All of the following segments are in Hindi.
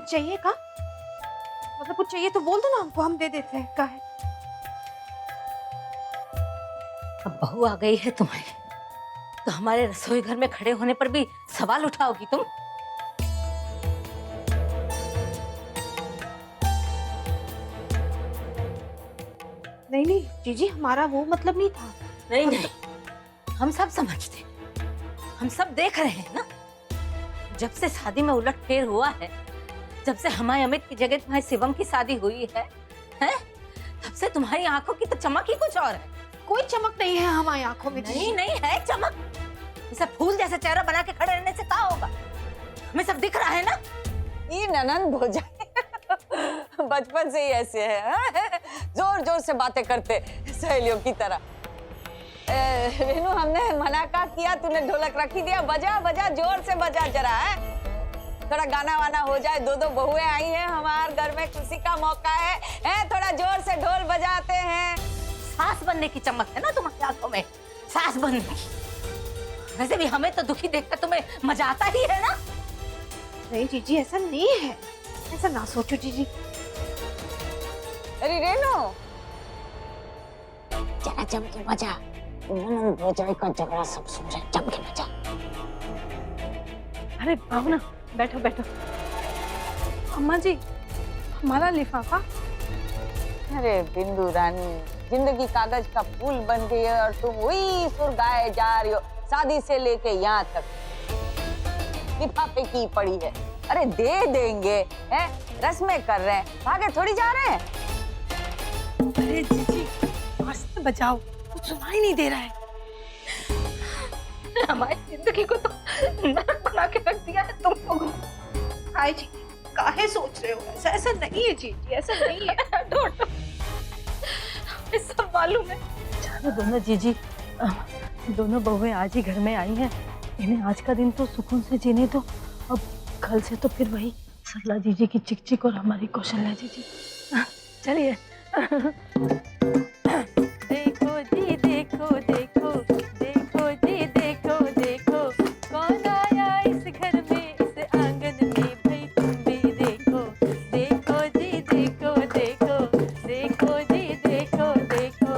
कुछ चाहिए का? मतलब कुछ चाहिए तो बोल दो ना, हमको हम दे देते हैं। का है? अब बहू आ गई है तुम्हारी तो हमारे रसोई घर में खड़े होने पर भी सवाल उठाओगी तुम? नहीं नहीं जीजी, हमारा वो मतलब नहीं था। नहीं नहीं, हम सब समझते हैं, हम सब देख रहे हैं ना। जब से शादी में उलटफेर हुआ है, जब से हमारे अमित की जगह तुम्हारे शिवम की शादी हुई है, तब से तुम्हारी आंखों की तो चमक ही कुछ और है। कोई चमक नहीं है हमारी आंखों में। नहीं नहीं है चमक। इसे फूल जैसा चेहरा बना के खड़े रहने से क्या होगा? हमें सब दिख रहा है ना। ये ननंद भौजाई बचपन से ही ऐसे है, जोर जोर से बातें करते सहेलियों की तरह। रेनू, हमने मना का किया, तूने ढोलक रखी दिया, बजा बजा, जोर से बजा जरा। है थोड़ा गाना वाना हो जाए, दो दो बहुएं आई हैं हमारे घर में, खुशी का मौका है, थोड़ा जोर से ढोल बजाते हैं। सास बनने की चमक है ना तुम्हारी आंखों में, सास बनने की। वैसे भी हमें तो दुखी देखकर तुम्हें मजा आता ही है ना। नहीं जीजी, ऐसा नहीं है, ऐसा ना सोचो जीजी। अरे रेनू, जरा जम के बजा, ननंद भौजाई का झगड़ा सब सुन जाए, जम के बजा। अरे आओ ना, बैठो बैठो। अम्मा जी, हमारा लिफाफा। अरे बिंदु रानी, जिंदगी कागज का फूल बन गई है और तुम वही सुर गाए जा रही हो, शादी से लेके यहाँ तक लिफाफे की पड़ी है। अरे दे देंगे, हैं? रस्में कर रहे हैं, भागे थोड़ी जा रहे हैं। अरे जीजी, मस्त बजाओ, कुछ सुनाई नहीं दे रहा है। हमारी जिंदगी को तो नरक बना के रख दिया है तुम लोगों। हाय जी, काहे सोच रहे हो ऐसा? ऐसा नहीं है जीजी, ऐसा नहीं है। हमें सब मालूम है। चलो दोनों जीजी, दोनों बहुएं आज ही घर में आई हैं, इन्हें आज का दिन तो सुकून से जीने दो। अब कल से तो फिर वही सरला जीजी की चिक-चिक और हमारी कौशल्या जीजी। चलिए। देखो जी, देखो देखो, देखो जी, देखो देखो, कौन आया इस घर में, इस आंगन में, भाई तुम भी देखो। देखो जी, देखो देखो, देखो जी, देखो देखो,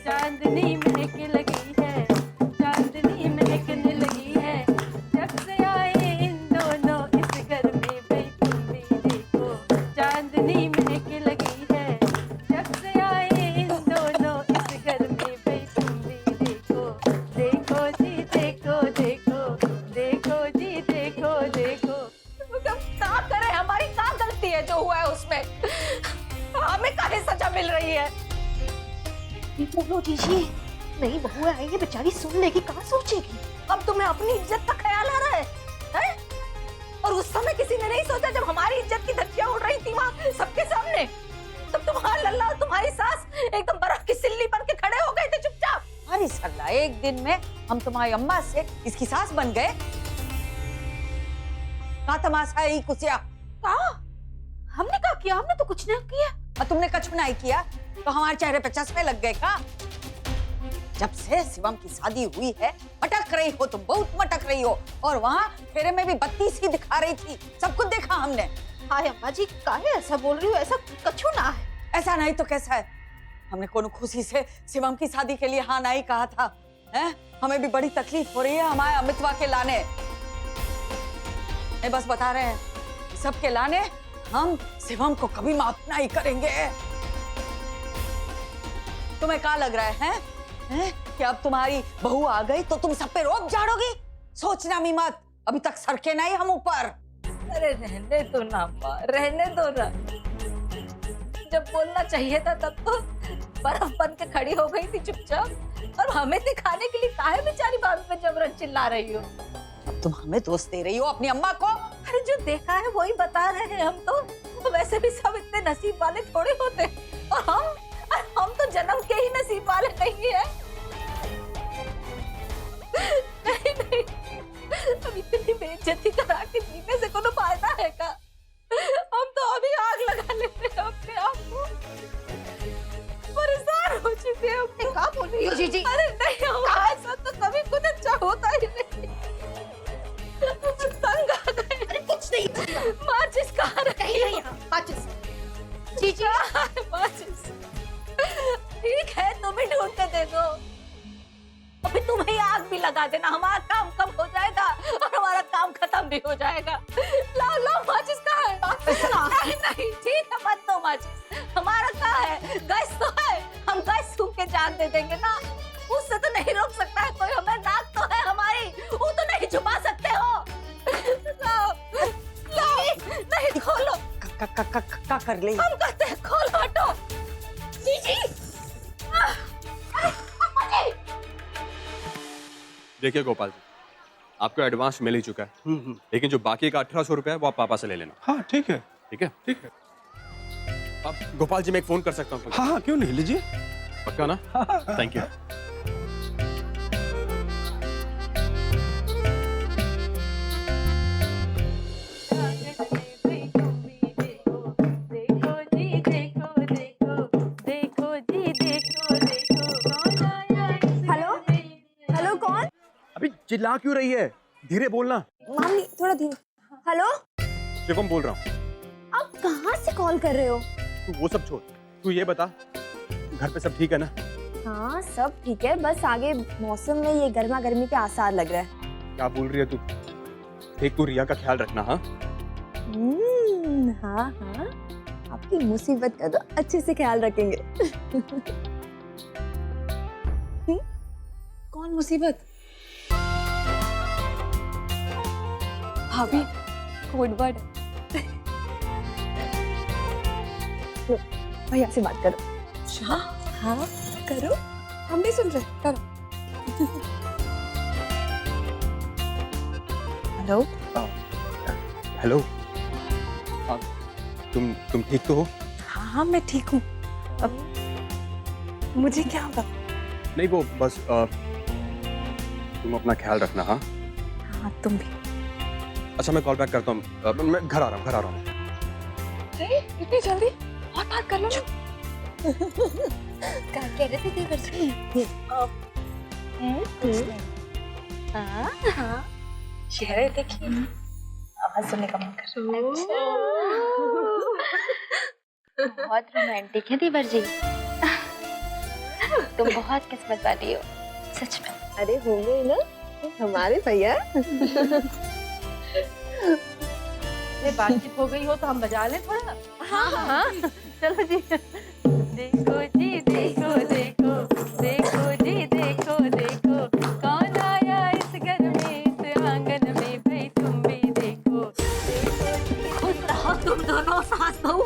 चांदनी महकने लगी है, चांदनी महकने लगी है, जब से आए इन दोनों इस घर में, भाई तुम भी देखो। चांदनी महकने लगी है, जब से आए इन दोनों इस घर में, भाई तुम भी देखो। देखो जी, देखो देखो, देखो जी, देखो देखो। क्या करे, हमारी क्या गलती है जो हुआ है उसमें? हमें काहे सजा मिल रही है? बोलो जीजी, नई बहू आई है, बेचारी सुन लेगी, कहाँ सोचेगी? अब तुम्हें अपनी इज्जत का ख्याल आ रहा है, हैं? और उस समय किसी ने नहीं सोचा जब हमारी इज्जत की धज्जियां उड़ रही थी वहां सबके सामने, तब तुम्हारा लल्ला और तुम्हारी सास एकदम बर्फ की सिल्ली बन के खड़े हो गए थे चुपचाप। अरे सरला, एक दिन में हम तुम्हारी अम्मा से इसकी सास बन गए। का तमाशा है कुसिया? कहा? हमने क्या किया? हमने तो कुछ नहीं किया। और तुमने कछु नहीं किया तो हमारे चेहरे पे चश्मे लग गए का? जब से शिवम की शादी हुई है मटक रही हो तुम, बहुत मटक रही हो, और वहाँ फेरे में भी बत्ती सी दिखा रही थी, सब कुछ देखा हमने। हाय अम्मा जी, काहे ऐसा बोल रही हो? ऐसा कछु ना है। ऐसा नहीं तो कैसा है? हमने कोनो खुशी से शिवम की शादी के लिए हाँ नहीं कहा था, हैं? हमें भी बड़ी तकलीफ हो रही है हमारे अमितवा के लाने। नहीं बस बता रहे हैं, सबके लाने हम शिवम को कभी माफ नहीं करेंगे। तुम्हें क्या लग रहा है, हैं? कि अब तुम्हारी बहू आ गई तो तुम सब पे रोब झाड़ोगी? सोचना भी मत, अभी तक सरके नहीं हम ऊपर। अरे रहने दो ना माँ, रहने दो ना। जब बोलना चाहिए था तब तो बर्फ बन के खड़ी हो गई थी चुपचाप, और हमें दिखाने के लिए काहे बेचारी भाभी पे जबरन चिल्ला रही हो? अब तुम हमें दोष दे रही हो अपनी अम्मा को? अरे जो देखा है वही बता रहे हैं हम तो वैसे भी सब इतने नसीब वाले थोड़े होते, और हम तो जन्म के ही नसीब वाले नहीं है। नहीं नहीं, अब इतनी बेइज्जती करा के जीने से कोनो फायदा है का? हम तो अभी आग लगा लेते हैं अपने आप को, परेशान हो चुके हैं। क्या बोल रही हो जीजी? अरे नहीं, हमारे साथ तो कभी कुछ अच्छा होता ही नहीं। तंग आ गए। अरे कुछ नहीं। माचिस कहाँ रखी जीजी माचिस। ठीक है, तुम ही ढूंढ के दे दो। अभी तुम ही आग भी लगा देना, हमारा काम कम हो जाएगा और हमारा काम खत्म भी हो जाएगा। लाओ लाओ, माचिस कहाँ है? नहीं नहीं, ठीक है, मत दो माचिस। हमारा कहाँ है? गैस तो है, हम गैस फूंक के जान दे देंगे ना। उससे तो नहीं रोक सकता है कोई हमें, नाक तो है हमारी, वो तो नहीं छुपा सकते हो। लाओ लाओ, नहीं खोलो। का कर ले? हम कहते हैं खोलो, हटो। जीजी देखिए गोपाल जी, आपको एडवांस मिल ही चुका है, लेकिन जो बाकी का 1800 रुपया है वो आप पापा से ले लेना। हाँ ठीक है। ठीक है? ठीक है। अब गोपाल जी मैं एक फोन कर सकता हूँ? हाँ हाँ क्यों नहीं, लीजिए। पक्का ना? Thank you. हेलो हेलो, कौन? अभी चिल्ला क्यों रही है? धीरे बोलना। मामी थोड़ा धीरे। हेलो, शिवम बोल रहा हूँ। आप कहाँ से कॉल कर रहे हो? तू वो सब छोड़, तू ये बता घर पे सब ठीक है ना? हाँ सब ठीक है, बस आगे मौसम में ये गर्मा गर्मी के आसार लग रहा है। क्या बोल रही है तू? एक तू रिया का ख्याल रखना। हाँ हाँ हाँ, आपकी मुसीबत का तो अच्छे से ख्याल रखेंगे। कौन मुसीबत? भाभी, कोड वर्ड। भैया से बात करो। हाँ करो, हम भी सुन रहे, करो। हेलो हेलो, तुम ठीक तो हो? हाँ मैं ठीक हूँ। अब मुझे क्या होगा? नहीं वो बस तुम अपना ख्याल रखना। हाँ हाँ तुम भी। अच्छा मैं कॉल बैक करता हूँ, मैं घर आ रहा हूँ। इतनी जल्दी और बात कर लो ना। क्या कह रहे थे देवर जी? हाँ हाँ, चेहरे देखिए, आवाज सुनने का मन कर रहा है। बहुत रोमांटिक है देवर जी। तुम बहुत किस्मत वाली हो, सच में। अरे होंगे ना हमारे भैया। बातचीत हो गई हो तो हम बजा लें थोड़ा। हाँ हाँ, चलो जी। देखो जी देखो देखो, देखो जी देखो देखो, कौन आया इस घर में, इस आंगन में, भाई तुम भी देखो। खुश रहो तुम दोनों सास बहू।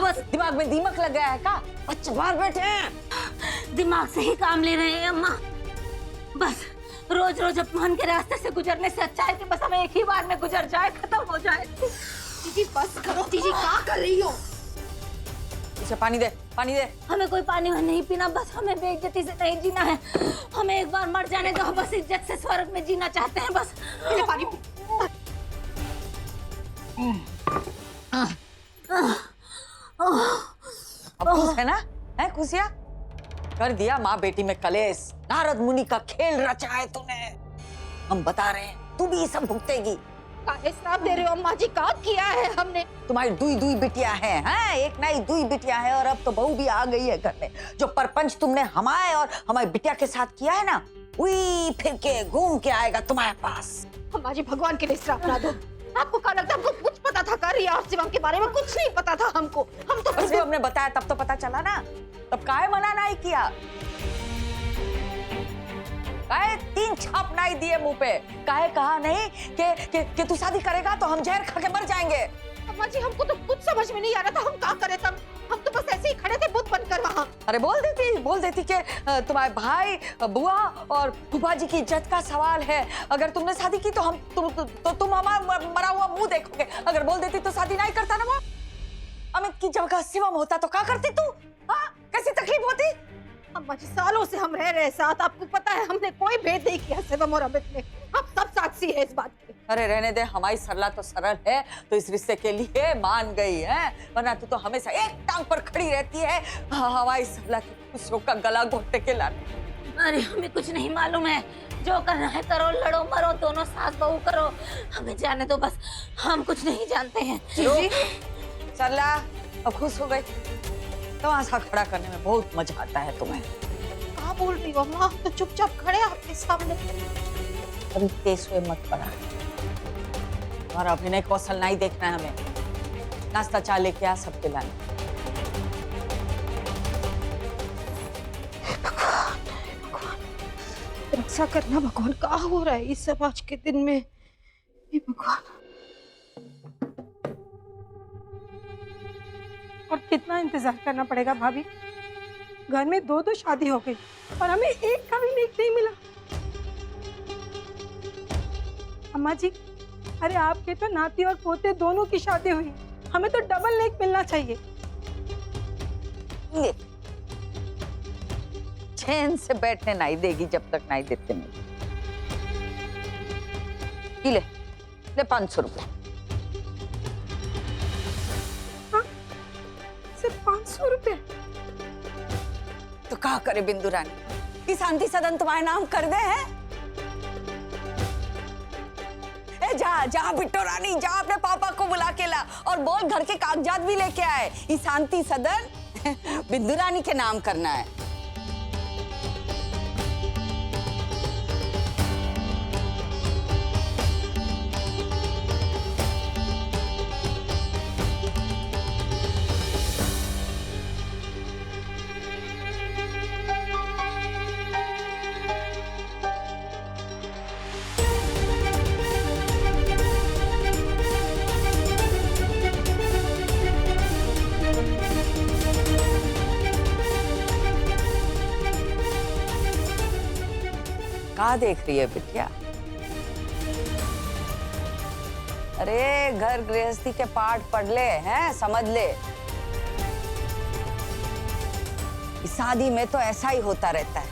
बस दिमाग में दीमक लग गया है का? अच्छा बाहर बैठे हैं। दिमाग से ही काम ले रहे हैं अम्मा। बस रोज रोज अपमान के रास्ते से गुजरने से अच्छा है कि बस हमें एक ही बार में गुजर जाए, खत्म हो जाए। जीजी बस करो, जीजी क्या कर रही हो? इसे पानी दे, पानी दे। हमें कोई पानी नहीं पीना, बस हमें बेइज्जती से नहीं जीना है। हमें एक बार मर जाने दो, बस इज्जत से स्वर्ग में जीना चाहते हैं बस। पहले पानी पी। अब खुश है ना? है खुशिया? कर दिया माँ बेटी में कलेश, नारद मुनि का खेल रचा है तूने। हम बता रहे हैं, तू भी ये सब भुगतेगी। काहे श्राप दे रहे हो अम्मा जी? क्या किया है हमने? तुम्हारी दुई बिटिया हैं, हैं? एक नहीं दुई बिटिया है, और अब तो बहू भी आ गई है घर में। जो परपंच तुमने हमारे और हमारी बिटिया के साथ किया है ना, वही फिर के घूम के आएगा तुम्हारे पास। अम्मा जी भगवान के लिए श्राप ना दो। आपको क्या लगता है हमको कुछ पता था? कर रिया और शिवम के बारे में कुछ नहीं पता था हमको। हम तो बस हमने बताया तब तो पता चला ना, तब काहे मना नहीं किया? काहे 3 छाप नहीं दिए मुंह पे? काहे कहा नहीं कि तू शादी करेगा तो हम जहर खा के मर जाएंगे? अम्मा जी हमको तो कुछ समझ में नहीं आ रहा था, हम क्या करें तब? हम तो बस ऐसे ही खड़े थे बुत बनकर वहाँ। अरे बोल देती कि तुम्हारे भाई, बुआ और फूफा जी की इज्जत का सवाल है। अगर तुमने शादी की तो तुम हमारा मरा हुआ मुंह देखोगे। अगर बोल देती तो शादी नहीं करता ना वो। अमित की जगह शिवम होता तो क्या करती तू? हाँ, कैसी तकलीफ होती? अम्मा जी सालों से हम रह रहे साथ, आपको पता है हमने कोई भेद नहीं किया शिवम और अमित में। आप सब साक्षी है इस बात के। अरे रहने दे, हमारी सरला तो सरल है, तो इस रिश्ते के लिए मान गई है, वरना तू तो हमेशा एक टांग पर खड़ी रहती है। हाँ, हमारी सरला की खुशियों का गला घोटने के लाने। अरे हमें कुछ नहीं मालूम है, जो करना है करो, लड़ो मरो, दोनों सास बहू करो, हमें जाने दो बस, हम कुछ नहीं जानते हैं। चला, अब खुश हो गई। तमाशा खड़ा करने में बहुत मजा आता है तुम्हें। क्या बोल रही हो अम्मा? तो चुपचाप खड़े आपके सामने। अभी तेज हुए मत पड़ा। तुम्हारा अभिनय कौशल नहीं देखना है हमें। नाश्ता चाय लेके आ सबके लाने। रक्षा करना भगवान, क्या हो रहा है इस सब आज के दिन में? हे भगवान। और कितना इंतजार करना पड़ेगा भाभी? घर में दो दो शादी हो गई और हमें एक का भी लेख नहीं मिला। अम्मा जी, अरे आपके तो नाती और पोते दोनों की शादी हुई, हमें तो डबल लेख मिलना चाहिए। ये चैन से बैठने नहीं देगी जब तक नहीं देते मुझे। ले ले 500 रुपए। सिर्फ 500 रुपए? तो क्या करे बिंदु रानी, कि शांति सदन तुम्हारे नाम कर दे हैं? ए जा जा बिट्टो रानी, जा अपने पापा को बुला के ला और बोल घर के कागजात भी लेके आए। ये शांति सदन बिंदु रानी के नाम करना है। कहाँ देख रही है बिटिया? अरे घर गृहस्थी के पाठ पढ़ ले, हैं, समझ ले। इस शादी में तो ऐसा ही होता रहता है।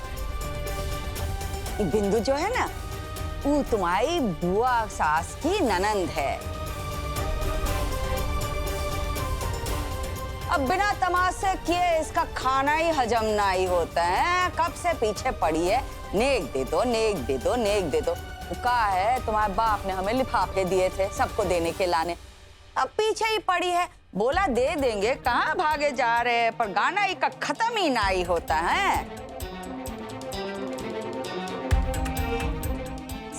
ये बिंदु जो है ना, वो तुम्हारी बुआ सास की ननंद है। अब बिना तमाशे किए इसका खाना ही हजम नहीं होता है। कब से पीछे पड़ी है, नेक दे दो, नेक दे दो, नेक दे दो। कहा है तुम्हारे बाप ने हमें लिफाफे दिए थे सबको देने के लाने, अब पीछे ही पड़ी है। बोला दे देंगे, कहाँ भागे जा रहे हैं, पर गाना ही का खत्म ही नहीं होता है।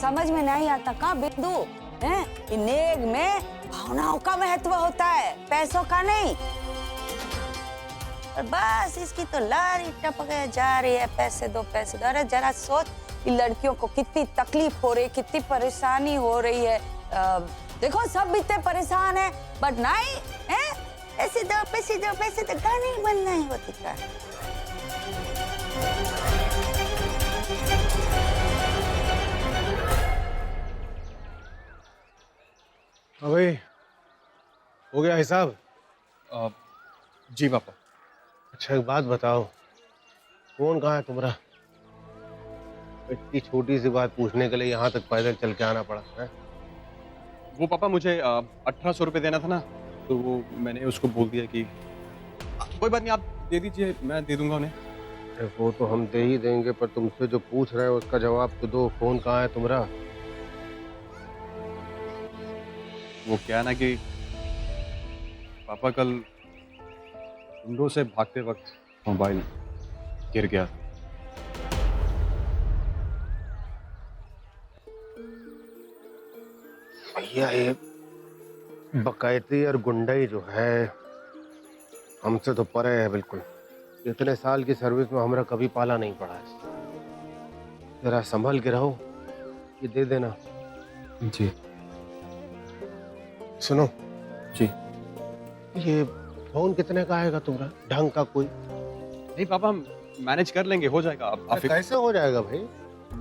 समझ में नहीं आता कहाँ बिंदु है? नेक में भावनाओं का महत्व होता है, पैसों का नहीं। बस इसकी तो लारी टपके जा रही है, पैसे दो पैसे दो। अरे जरा सोच, इन लड़कियों को कितनी तकलीफ हो रही, कितनी परेशानी हो रही है। देखो सब इतने परेशान है, बट नहीं है, पैसे दो पैसे दो पैसे दो, गाने बंद नहीं होती का। भाई हो गया हिसाब? जी पापा। अच्छा एक बात बताओ, फोन कहाँ है तुम्हारा? इतनी छोटी सी बात पूछने के लिए यहाँ तक पैदल चल के आना पड़ा है? वो पापा मुझे 1800 रुपये देना था ना, तो वो मैंने उसको बोल दिया कि कोई बात नहीं, आप दे दीजिए, मैं दे दूंगा उन्हें। अरे वो तो हम दे ही देंगे, पर तुमसे जो पूछ रहे हैं उसका जवाब तो दो। फोन कहाँ है तुम्हारा? वो क्या ना कि पापा कल विंडो से भागते वक्त मोबाइल गिर गया। भैया ये बकायदी और गुंडाई जो है हमसे तो परे है बिल्कुल। इतने साल की सर्विस में हमारा कभी पाला नहीं पड़ा है। जरा संभल के रहो, ये दे देना। जी। सुनो जी। ये फोन कितने का आएगा तुम्हारा? ढंग का कोई? नहीं पापा, मैनेज कर लेंगे, हो जाएगा। आप कैसे हो जाएगा भाई?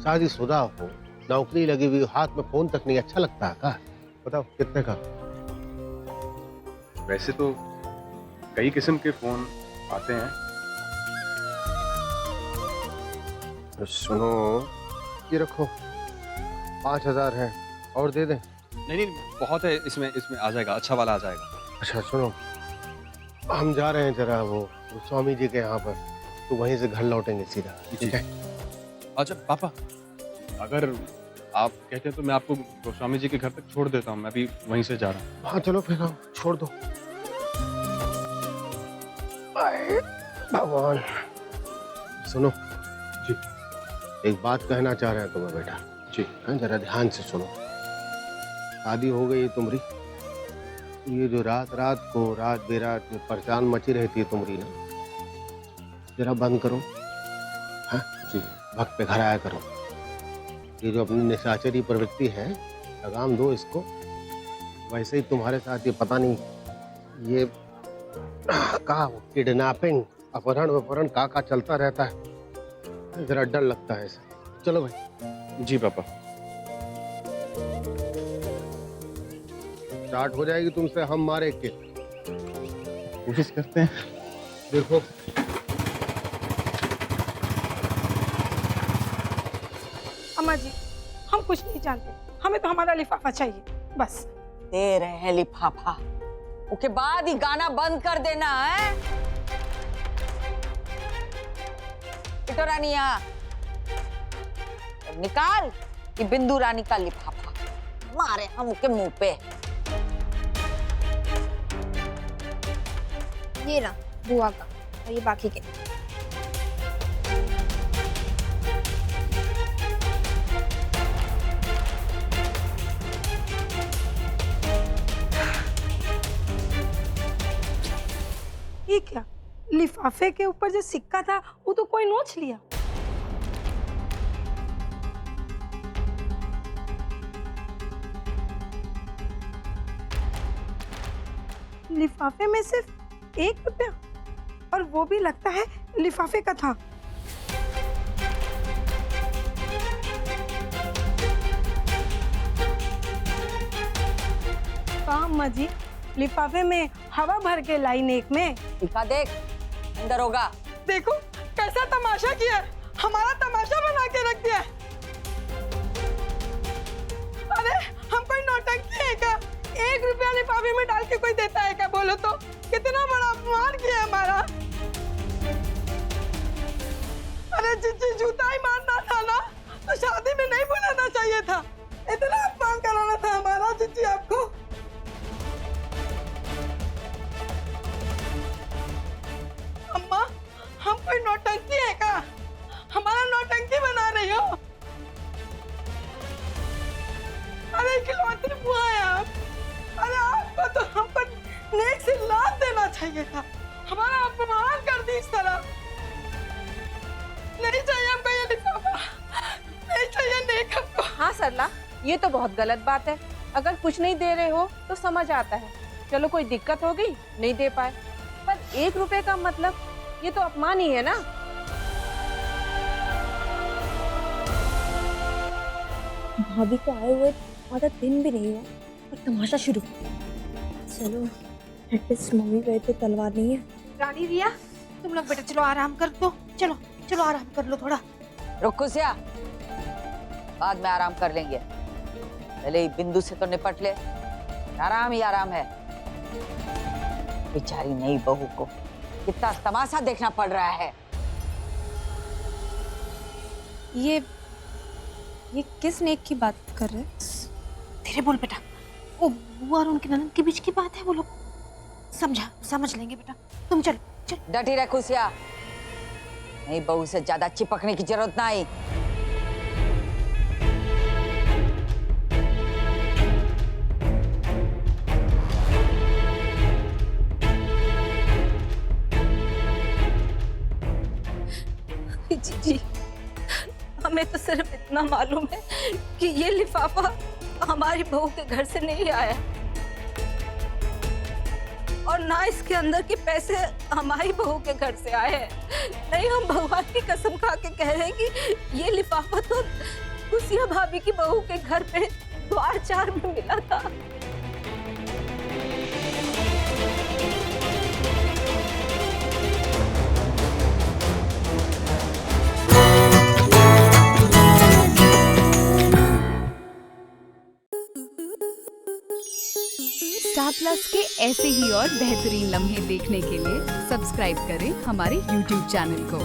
शादीशुदा हो, नौकरी लगी हुई, हाथ में फोन तक नहीं, अच्छा लगता है का? बताओ कितने का? वैसे तो कई किस्म के फोन आते हैं। तो सुनो, ये रखो, 5000 है, और दे दें? नहीं नहीं, बहुत है, इसमें आ जाएगा, अच्छा वाला आ जाएगा। अच्छा सुनो, हम जा रहे हैं जरा वो स्वामी जी के यहाँ पर, तो वहीं से घर लौटेंगे सीधा, ठीक है? अच्छा पापा, अगर आप कहते हैं तो मैं आपको गोस्वामी जी के घर तक छोड़ देता हूँ, मैं भी वहीं से जा रहा हूँ। हाँ चलो फिर, छोड़ दो। भगवान। सुनो जी एक बात कहना चाह रहे हैं तुम्हें बेटा। जी हाँ, जरा ध्यान से सुनो। शादी हो गई तुम्हारी, ये जो रात रात को रात बेरात में परेशान मची रहती है तुम्हारी ना, जरा बंद करो। हाँ जी वक्त पे घर आया करो। ये जो अपनी निशाचरी प्रवृत्ति है लगाम दो इसको। वैसे ही तुम्हारे साथ ये पता नहीं ये का किडनैपिंग अपहरण का चलता रहता है, जरा डर लगता है इसे। चलो भाई। जी पापा। स्टार्ट हो जाएगी तुमसे हम मारे के। कोशिश करते हैं। देखो अम्मा जी हम कुछ नहीं जानते, हमें तो हमारा लिफाफा चाहिए बस। दे रहे हैं लिफाफा, उसके बाद ही गाना बंद कर देना है। इतो रानिया निकाल ये बिंदु रानी का लिफाफा, मारे हम उसके मुंह पे। ये ना बुआ का और ये बाकी के। ये क्या, लिफाफे के ऊपर जो सिक्का था वो तो कोई नोच लिया। लिफाफे में सिर्फ 1 रुपया, और वो भी लगता है लिफाफे का था। अम्मा जी लिफाफे में हवा भर के लाई नेक में। दिखा देख अंदर होगा। देखो कैसा तमाशा किया है, हमारा तमाशा बना के रख दिया है। अरे हम कोई नौटंकी है क्या? 1 रुपया लिफाफे में डाल के कोई देता है क्या? बोलो तो कितना बड़ा अपमान किया हमारा। अरे जिस जूता ही मारना था ना तो शादी में नहीं बुलाना चाहिए था। इतना अपमान कराना था हमारा जिज्जी आपको। अम्मा हम कोई नौटंकी है क्या? हमारा नौटंकी बना रही हो? अरे इकलौती बुआ है आप। अरे आपको तो हमको नेक से लात देना चाहिए था, हमारा अपमान कर दी इस तरह। नहीं चाहिए हमको ये लिफाफा, नहीं चाहिए नेक हमको। हाँ सरला, ये तो बहुत गलत बात है। अगर कुछ नहीं दे रहे हो तो समझ आता है, चलो कोई दिक्कत हो गई नहीं दे पाए, पर 1 रुपए का मतलब ये तो अपमान ही है ना। भाभी को आए हुए आधा दिन भी नहीं हुआ और तमाशा शुरू। चलो एटलीस्ट मम्मी गए तो तलवार नहीं है। रानी रिया तुम लोग बेटा चलो आराम कर दो, चलो चलो आराम कर लो थोड़ा। रुक खुशिया, बाद में आराम कर लेंगे, पहले ही बिंदु से तो निपट ले। आराम ही आराम है। बेचारी नई बहू को कितना तमाशा देखना पड़ रहा है। ये किस नेक की बात कर रहे हैं? धीरे बोल बेटा, वो बुआ और उनके ननद के बीच की बात है, वो लोग समझ लेंगे बेटा, तुम चलो चलो। डटी रह खुशिया, नई बहू से ज्यादा चिपकने की जरूरत नहीं। जी हमें तो सिर्फ इतना मालूम है कि ये लिफाफा हमारी बहू के घर से नहीं आया और ना इसके अंदर के पैसे हमारी बहू के घर से आए हैं। नहीं, हम भगवान की कसम खा के कह रहे हैं कि ये लिफाफा तो खुशिया भाभी की बहू के घर पे द्वार 4 में मिला था। स्टार प्लस के ऐसे ही और बेहतरीन लम्हे देखने के लिए सब्सक्राइब करें हमारे YouTube चैनल को।